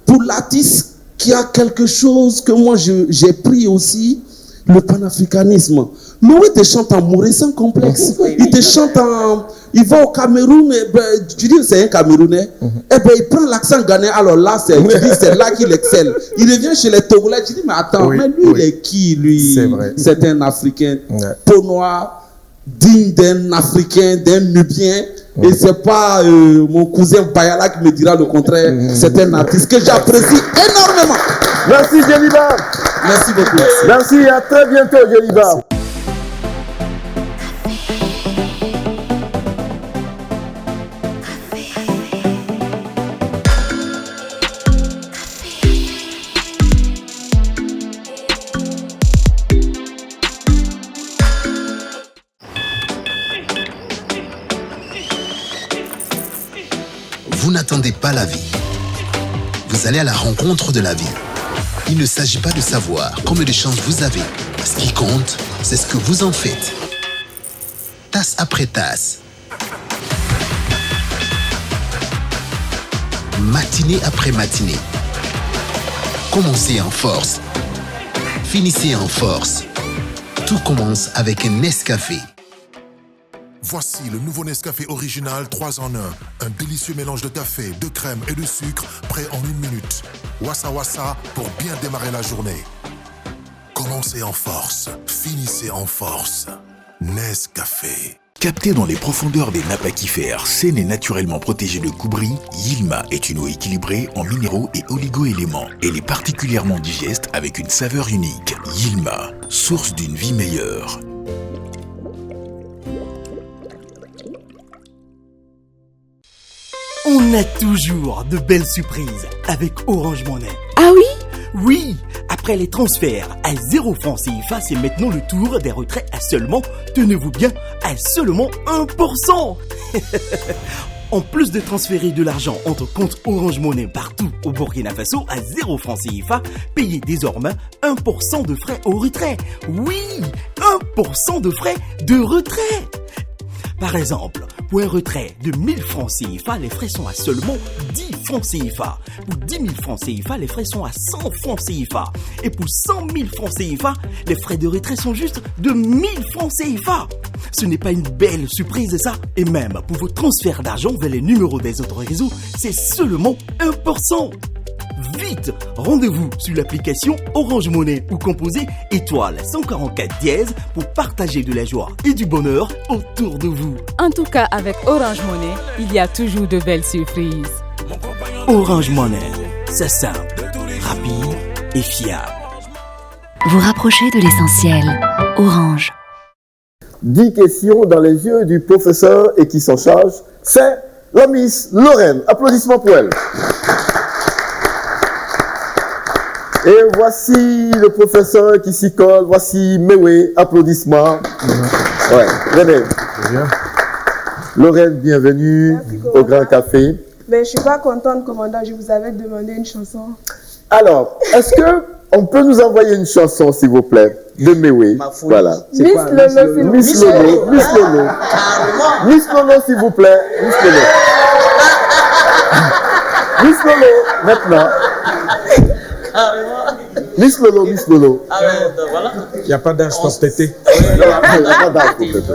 pour l'artiste qui a quelque chose que moi j'ai pris aussi, le panafricanisme. Mewé te chante en Moré sans complexe. Il te chante en... Il va au Cameroun, tu dis c'est un Camerounais. Eh ben, il prend l'accent ghanéen. Alors là, tu dis c'est là qu'il excelle. Il revient chez les Togolais. Tu dis, mais attends, mais lui, il est qui, lui? C'est vrai. C'est un Africain, peau noire, digne d'un Africain, d'un Nubien. Et c'est pas mon cousin Bayala qui me dira le contraire. C'est un artiste que j'apprécie énormément. Merci, Djeliba. Merci beaucoup. Merci, à très bientôt, Djeliba. Vous n'attendez pas la vie. Vous allez à la rencontre de la vie. Il ne s'agit pas de savoir combien de chances vous avez. Ce qui compte, c'est ce que vous en faites. Tasse après tasse. Matinée après matinée. Commencez en force. Finissez en force. Tout commence avec un Nescafé. Voici le nouveau Nescafé original 3 en 1. Un délicieux mélange de café, de crème et de sucre, prêt en 1 minute. Wassa Wassa pour bien démarrer la journée. Commencez en force, finissez en force. Nescafé. Capté dans les profondeurs des nappes aquifères, saine et naturellement protégée de coubris, Yilma est une eau équilibrée en minéraux et oligo-éléments. Elle est particulièrement digeste avec une saveur unique. Yilma, source d'une vie meilleure. On a toujours de belles surprises avec Orange Money. Ah oui? Oui, après les transferts à 0 francs CFA, c'est maintenant le tour des retraits à seulement, tenez-vous bien, à seulement 1%. En plus de transférer de l'argent entre comptes Orange Money partout au Burkina Faso à 0 francs CFA, payez désormais 1% de frais au retrait. Oui, 1% de frais de retrait. Par exemple, pour un retrait de 1000 francs CFA, les frais sont à seulement 10 francs CFA. Pour 10 000 francs CFA, les frais sont à 100 francs CFA. Et pour 100 000 francs CFA, les frais de retrait sont juste de 1000 francs CFA. Ce n'est pas une belle surprise ça? Et même pour vos transferts d'argent vers les numéros des autres réseaux, c'est seulement 1%. Vite, rendez-vous sur l'application Orange Money ou composez étoile 144 dièse pour partager de la joie et du bonheur autour de vous. En tout cas, avec Orange Money, il y a toujours de belles surprises. Orange Money, c'est simple, rapide et fiable. Vous rapprochez de l'essentiel. Orange. 10 questions dans les yeux du professeur et qui s'en charge, c'est la Miss Lorraine. Applaudissements pour elle. Et voici le professeur qui s'y colle. Voici Mewé. Applaudissements. Ouais, venez. Lorraine, bienvenue au Grand Café. Mais je suis pas contente, commandant. Je vous avais demandé une chanson. Alors, est-ce que on peut nous envoyer une chanson, s'il vous plaît, de Mewé? Voilà. Miss Lolo. Miss Lolo. Miss Lolo. Miss Lolo, s'il vous plaît. Miss Lolo. Miss Lolo, maintenant. Miss Lolo, Miss Lolo. Il n'y a pas d'âge pour téter. Il n'y a pas d'âge pour téter.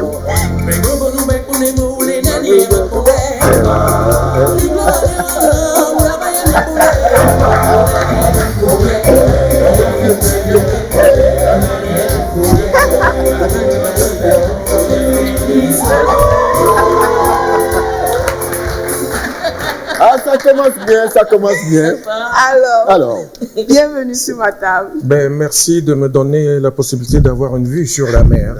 Ah, ça commence bien, ça commence bien. Alors, bienvenue sur ma table. Ben, merci de me donner la possibilité d'avoir une vue sur la mer.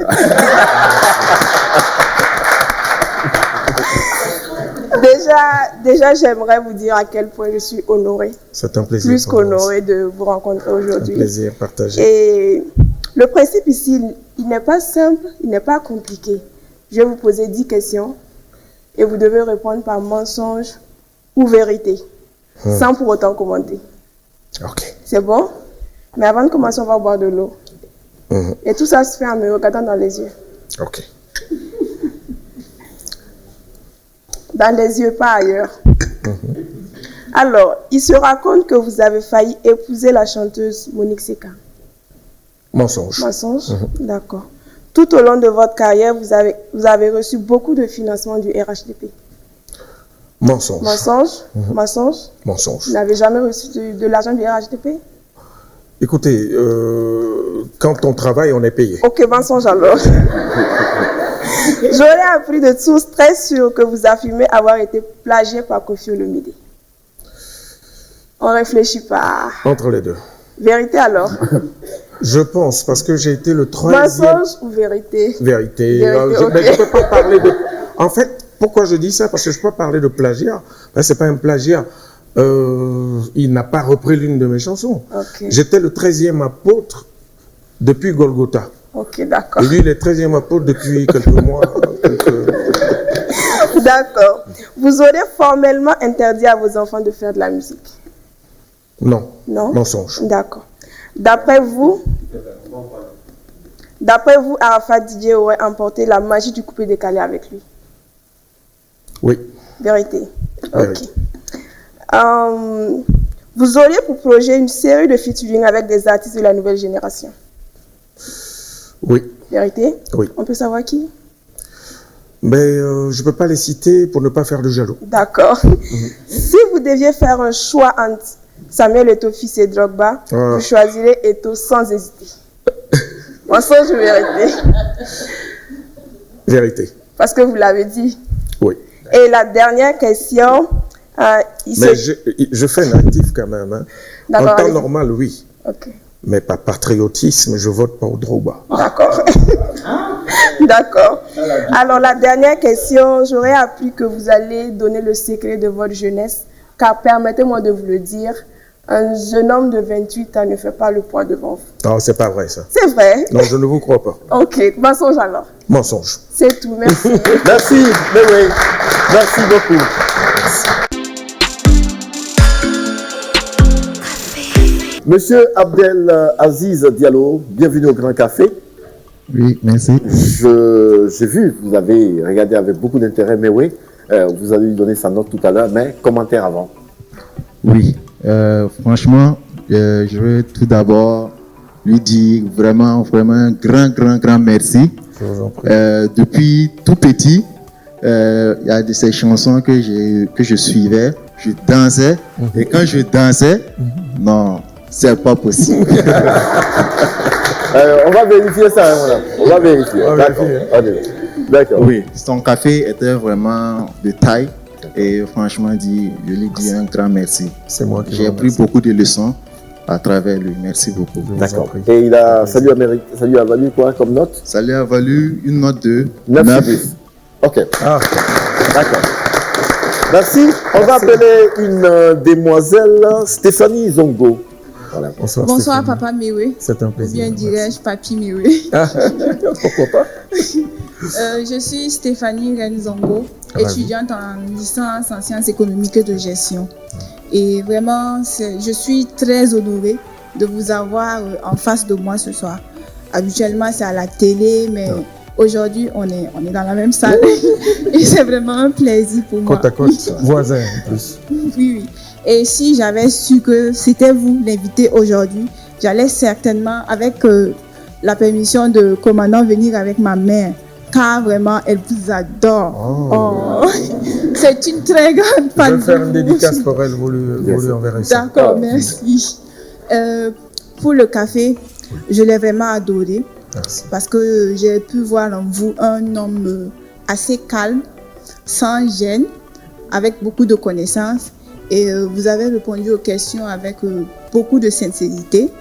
Déjà, j'aimerais vous dire à quel point je suis honorée. C'est un plaisir. Plus qu'honorée de vous rencontrer aujourd'hui. Un plaisir partagé. Et le principe ici, il n'est pas simple, il n'est pas compliqué. Je vais vous poser 10 questions et vous devez répondre par mensonge ou vérité, sans pour autant commenter. Ok. C'est bon? Mais avant de commencer, on va boire de l'eau. Et tout ça se fait en me regardant dans les yeux. Ok. Dans les yeux, pas ailleurs. Alors, il se raconte que vous avez failli épouser la chanteuse Monique Seka. Mensonge. Mensonge? D'accord. tout au long de votre carrière, vous avez reçu beaucoup de financement du RHDP. Mensonge. Mensonge. Mensonge. Mensonge. Vous n'avez jamais reçu de l'argent du RHDP? Écoutez, quand on travaille, on est payé. Ok, mensonge alors. J'aurais appris de sources très sûres que vous affirmez avoir été plagié par Koffi Olomide. On ne réfléchit pas. Entre les deux. Vérité alors? Je pense, parce que j'ai été le troisième... Mensonge ou vérité? Vérité. Okay. Mais je ne peux pas parler de... En fait, pourquoi je dis ça? Parce que je ne peux pas parler de plagiat. Ce n'est pas un plagiat. Il n'a pas repris l'une de mes chansons. Okay. J'étais le 13e apôtre depuis Golgotha. Ok, d'accord. Et lui, il est 13e apôtre depuis quelques mois. D'accord. Vous aurez formellement interdit à vos enfants de faire de la musique? Non. Non? Mensonge. D'accord. D'après vous, Arafat Didier aurait emporté la magie du coupé décalé avec lui? Oui. Vérité. Vérité. Ok. Vous auriez pour projet une série de featuring avec des artistes de la nouvelle génération? Oui. Vérité? Oui. On peut savoir qui? Mais je ne peux pas les citer pour ne pas faire de jaloux. D'accord. Si vous deviez faire un choix entre Samuel Eto'o fils et Drogba, vous choisirez Eto'o sans hésiter. Mensonge ou vérité? Vérité. Parce que vous l'avez dit. Oui. Et la dernière question... je fais natif quand même. Hein. En temps normal, oui. Okay. Mais par patriotisme, je vote pas au Drogba. D'accord. D'accord. Alors, la dernière question, j'aurais appris que vous allez donner le secret de votre jeunesse, car permettez-moi de vous le dire, un jeune homme de 28 ans ne fait pas le poids devant vous. Non, c'est pas vrai ça. C'est vrai? Non, je ne vous crois pas. Ok, mensonge alors. Mensonge. C'est tout, merci. Merci, mais oui. Merci beaucoup. Monsieur Abdel Aziz Diallo, bienvenue au Grand Café. Oui, merci. J'ai vu, vous avez regardé avec beaucoup d'intérêt, mais oui, vous allez lui donner sa note tout à l'heure, mais commentaire avant. Oui, franchement, je veux tout d'abord lui dire vraiment un grand merci. Depuis tout petit, il y a de ces chansons que je suivais, je dansais, et quand je dansais, non, c'est pas possible. On va vérifier ça, hein, on va vérifier. D'accord. Oui, son café était vraiment de taille. Et franchement, je lui dis un grand merci. C'est moi qui j'ai pris beaucoup de leçons à travers lui. Merci beaucoup. D'accord. Et ça lui a valu quoi comme note? Ça lui a valu une note de 9. Ok. D'accord. Merci. On va appeler une demoiselle, Stéphanie Zongo. Voilà. Bonsoir Papa Miwe. C'est un plaisir. Ou bien dirais-je Papi Miwe. Pourquoi pas? Je suis Stéphanie Renzongo, étudiante en licence en sciences économiques et de gestion. Et vraiment, je suis très honorée de vous avoir en face de moi ce soir. Habituellement, c'est à la télé, mais aujourd'hui, on est dans la même salle. Et c'est vraiment un plaisir pour moi. Côte à côte, voisins en plus. Oui. Et si j'avais su que c'était vous l'invité aujourd'hui, j'allais certainement, avec la permission de commandant, venir avec ma mère. Car vraiment, elle vous adore. Oh. C'est une très grande fan. Je vais faire une dédicace pour elle, vous lui enverrez ça. D'accord, merci. Pour le café, je l'ai vraiment adoré. Merci. Parce que j'ai pu voir en vous un homme assez calme, sans gêne, avec beaucoup de connaissances. Et vous avez répondu aux questions avec beaucoup de sincérité,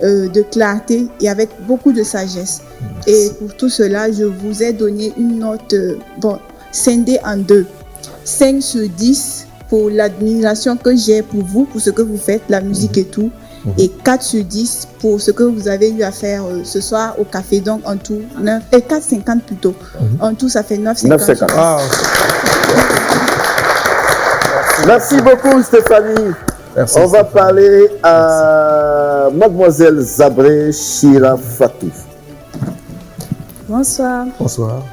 de clarté et avec beaucoup de sagesse. Merci. Et pour tout cela, je vous ai donné une note scindée en 2. 5 sur 10 pour l'admiration que j'ai pour vous, pour ce que vous faites, la musique et tout. Et 4 sur 10 pour ce que vous avez eu à faire ce soir au café. Donc en tout, 9, et 4,50 plutôt. En tout, ça fait 9,50. 9,50. Ah. Merci beaucoup Stéphanie. Merci, on va parler à Mademoiselle Zabré Chirafatou. Bonsoir. Bonsoir.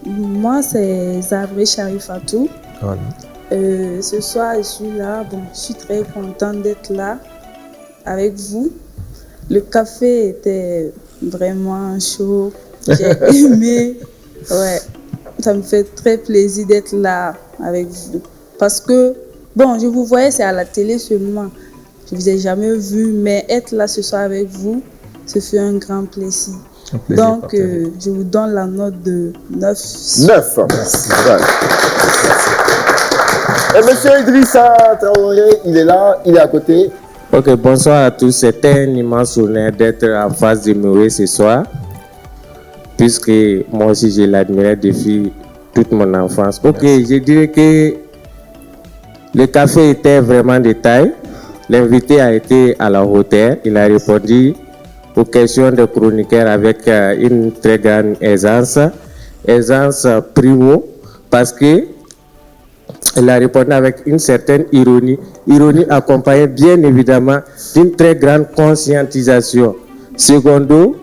Moi, c'est Zabré Chirafatou. Voilà. Ce soir, je suis là. Bon, je suis très contente d'être là avec vous. Le café était vraiment chaud. J'ai aimé. Ouais, ça me fait très plaisir d'être là avec vous. Parce que, bon, je vous voyais, c'est à la télé seulement. Je ne vous ai jamais vu, mais être là ce soir avec vous, ce fut un grand plaisir. Donc, je vous donne la note de 9. 9. Merci. Et monsieur Idrissa Traoré, il est là, il est à côté. Ok, bonsoir à tous. C'est un immense honneur d'être en face de Mewé ce soir, puisque moi aussi je l'admirais depuis toute mon enfance. Ok, je dirais que le café était vraiment de taille. L'invité a été à la hauteur. Il a répondu aux questions des chroniqueurs avec une très grande aisance primo, parce que il a répondu avec une certaine ironie accompagnée bien évidemment d'une très grande conscientisation. Secondo,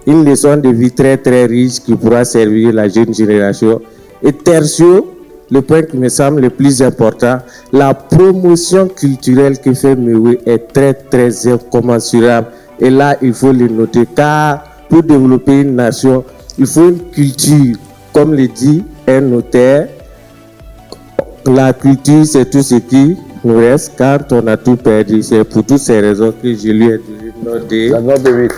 une leçon de vie très très riche qui pourra servir la jeune génération. Et tertio, le point qui me semble le plus important, la promotion culturelle que fait Mewé est très très incommensurable. Et là, il faut le noter, car pour développer une nation, il faut une culture. Comme le dit un notaire, la culture, c'est tout ce qui nous reste, car on a tout perdu. C'est pour toutes ces raisons que je lui ai donné la note de 8.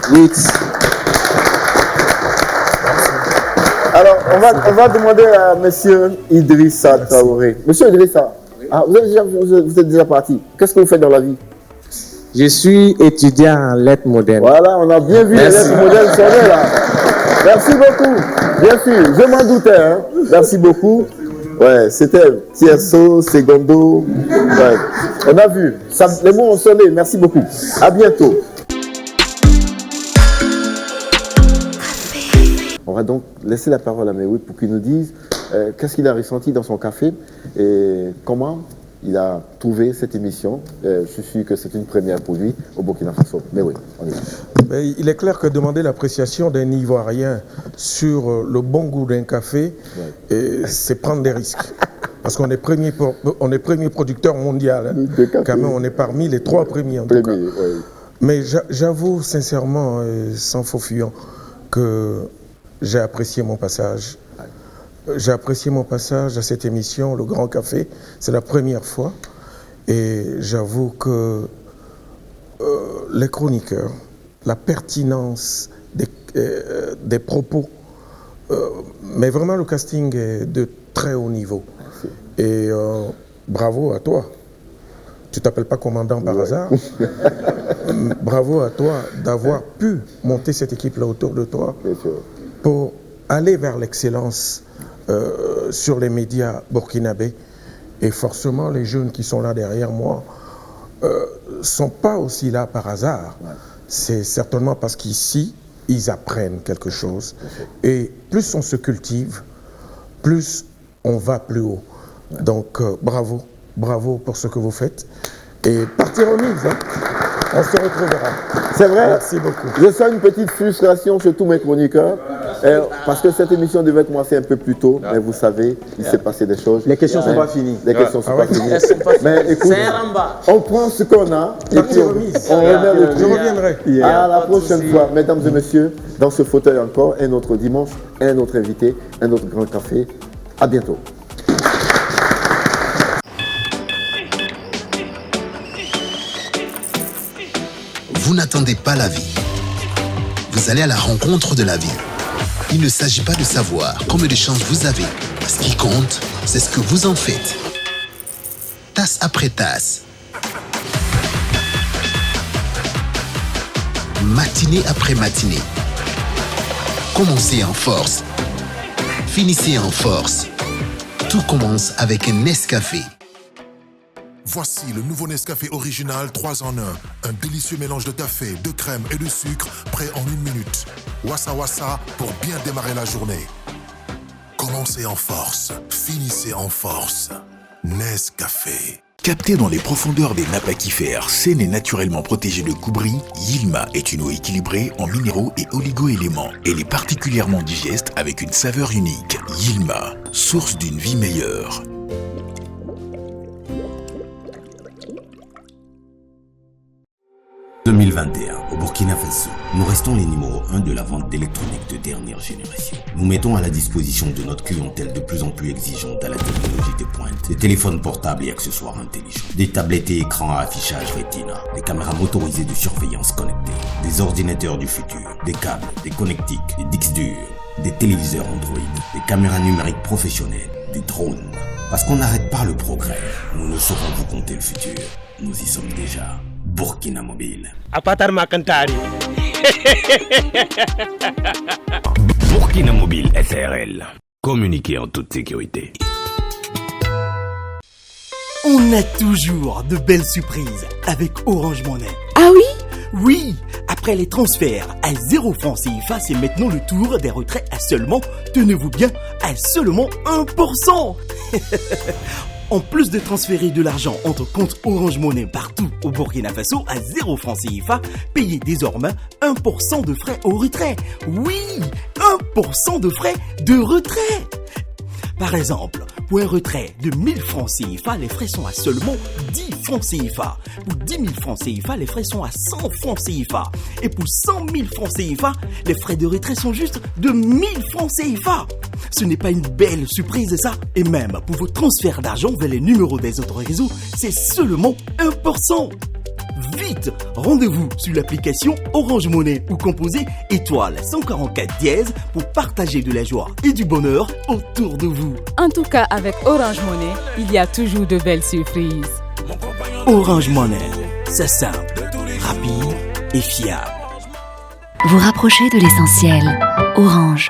Alors, on va demander à monsieur Idrissa Traoré. Monsieur Idrissa, vous êtes déjà parti. Qu'est-ce que vous faites dans la vie? Je suis étudiant en lettres modernes. Voilà, on a bien vu les lettres modernes sonner là. Merci beaucoup. Bien sûr, je m'en doutais. Hein. Merci beaucoup. Ouais, c'était tierzo, secondo. Ouais. On a vu. Ça, les mots ont sonné. Merci beaucoup. À bientôt. On va donc laisser la parole à Mewé pour qu'il nous dise qu'est-ce qu'il a ressenti dans son café et comment il a trouvé cette émission. Je suis sûr que c'est une première pour lui au Burkina Faso. Mais oui, on y va. Mais il est clair que demander l'appréciation d'un Ivoirien sur le bon goût d'un café, c'est prendre des risques. Parce qu'on est premier producteur mondial. Hein. Quand même, on est parmi les 3 premiers en tout cas. Mais j'avoue sincèrement, sans faux fuyant, que j'ai apprécié mon passage. J'ai apprécié mon passage à cette émission, Le Grand Café. C'est la première fois. Et j'avoue que les chroniqueurs, la pertinence des propos, mais vraiment le casting est de très haut niveau. Et bravo à toi. Tu t'appelles pas commandant par hasard. Bravo à toi d'avoir pu monter cette équipe-là autour de toi pour aller vers l'excellence sur les médias burkinabés. Et forcément, les jeunes qui sont là derrière moi ne sont pas aussi là par hasard. C'est certainement parce qu'ici, ils apprennent quelque chose. Et plus on se cultive, plus on va plus haut. Donc, bravo. Bravo pour ce que vous faites. Et partie remise, hein. On se retrouvera. C'est vrai. Merci beaucoup. Je sens une petite frustration chez tous mes chroniqueurs. Parce que cette émission devait commencer un peu plus tôt. Mais vous savez, il s'est passé des choses. Les questions ne sont pas finies. Les questions ne sont pas finies. Mais écoute, on prend ce qu'on a. Et puis on remet le prix. Je reviendrai. À la prochaine fois, mesdames et messieurs, dans ce fauteuil encore, un autre dimanche, un autre invité, un autre grand café. À bientôt. Vous n'attendez pas la vie. Vous allez à la rencontre de la vie. Il ne s'agit pas de savoir combien de chances vous avez. Ce qui compte, c'est ce que vous en faites. Tasse après tasse. Matinée après matinée. Commencez en force. Finissez en force. Tout commence avec un Nescafé. Voici le nouveau Nescafé original 3 en 1. Un délicieux mélange de café, de crème et de sucre, prêt en 1 minute. Wassa Wassa pour bien démarrer la journée. Commencez en force, finissez en force. Nescafé. Capté dans les profondeurs des nappes aquifères, saine et naturellement protégée de coubris, Yilma est une eau équilibrée en minéraux et oligo-éléments. Elle est particulièrement digeste avec une saveur unique. Yilma, source d'une vie meilleure. 2021, au Burkina Faso, nous restons les numéros 1 de la vente d'électronique de dernière génération. Nous mettons à la disposition de notre clientèle de plus en plus exigeante à la technologie de pointe, des téléphones portables et accessoires intelligents, des tablettes et écrans à affichage Retina, des caméras motorisées de surveillance connectées, des ordinateurs du futur, des câbles, des connectiques, des disques durs, des téléviseurs Android, des caméras numériques professionnelles, des drones. Parce qu'on n'arrête pas le progrès, nous ne saurons vous compter le futur. Nous y sommes déjà. Burkina Mobile. Apatar Makantari. Burkina Mobile SRL. Communiquez en toute sécurité. On a toujours de belles surprises avec Orange Money. Ah oui? Oui, après les transferts à 0 francs CFA, c'est maintenant le tour des retraits à seulement, tenez-vous bien, à seulement 1%. En plus de transférer de l'argent entre comptes Orange Money partout au Burkina Faso à 0 francs CFA, payez désormais 1% de frais au retrait. Oui, 1% de frais de retrait. Par exemple, pour un retrait de 1000 francs CFA, les frais sont à seulement 10 francs CFA. Pour 10 000 francs CFA, les frais sont à 100 francs CFA. Et pour 100 000 francs CFA, les frais de retrait sont juste de 1000 francs CFA. Ce n'est pas une belle surprise ça? Et même pour vos transferts d'argent vers les numéros des autres réseaux, c'est seulement 1%. Vite, rendez-vous sur l'application Orange Money ou composez étoile 144 dièse pour partager de la joie et du bonheur autour de vous. En tout cas, avec Orange Money, il y a toujours de belles surprises. Orange Money, c'est simple, rapide et fiable. Vous rapprochez de l'essentiel. Orange.